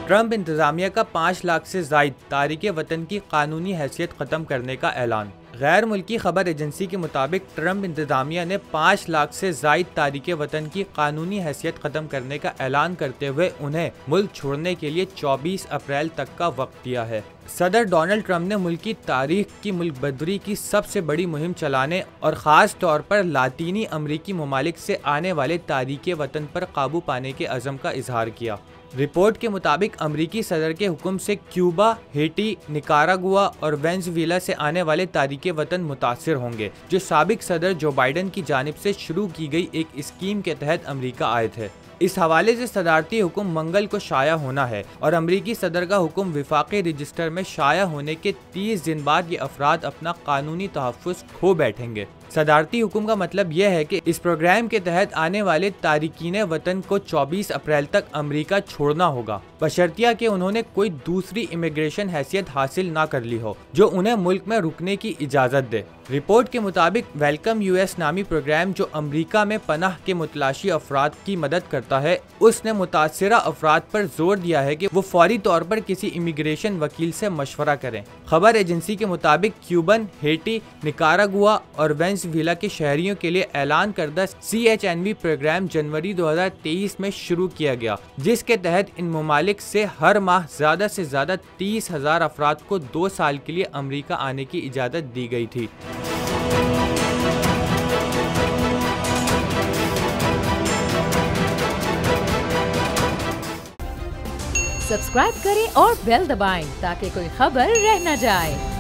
Trump इंतजामिया का 5 लाख से जायद तारिके वतन की कानूनी हैसियत ख़त्म करने का ऐलान। गैर मुल्की खबर एजेंसी के मुताबिक ट्रंप इंतजामिया ने 5 लाख से जायद तारिके वतन की कानूनी हैसियत ख़त्म करने का ऐलान करते हुए उन्हें मुल्क छोड़ने के लिए 24 अप्रैल तक का वक्त दिया है। सदर डोनाल्ड ट्रंप ने मुल्क की तारीख की मुल्क बदरी की सबसे बड़ी मुहिम चलाने और ख़ास तौर पर लातीनी अमरीकी ममालिक से आने वाले तारिके वतन पर काबू पाने के अज़म का इजहार किया। रिपोर्ट के मुताबिक अमरीकी सदर के हुक्म से क्यूबा, हेटी, निकारागुआ और वेनेजुएला से आने वाले तारिके वतन मुतासिर होंगे, जो साबिक सदर जो बाइडन की जानिब से शुरू की गई एक स्कीम के तहत अमरीका आए थे। इस हवाले से सदारती हुक्म मंगल को शाया होना है और अमरीकी सदर का हुक्म विफाकी रजिस्टर में शाया होने के 30 दिन बाद ये अफराद अपना कानूनी तहफ़्फ़ुज़ खो बैठेंगे। सदारती हुक्म का मतलब यह है कि इस प्रोग्राम के तहत आने वाले तारिकीन वतन को 24 अप्रैल तक अमरीका छोड़ना होगा, बशर्तिया कि उन्होंने कोई दूसरी इमिग्रेशन हैसियत हासिल ना कर ली हो जो उन्हें मुल्क में रुकने की इजाज़त दे। रिपोर्ट के मुताबिक वेलकम यूएस नामी प्रोग्राम जो अमरीका में पनाह के मुतलाशी अफराद की मदद करता है, उसने मुतासिरा अफराद पर जोर दिया है कि वो फौरी तौर पर किसी इमिग्रेशन वकील से मशवरा करें। खबर एजेंसी के मुताबिक क्यूबन, हेटी, निकारागुआ और वेनेजुएला के शहरियों के लिए ऐलान करदा CHNV प्रोग्राम जनवरी 2023 में शुरू किया गया, जिसके तहत इन ममालिक से हर माह ज़्यादा से ज़्यादा 30,000 अफराद को 2 साल के लिए अमरीका आने की इजाज़त दी गई थी। सब्सक्राइब करें और बेल दबाएं ताकि कोई खबर रह न जाए।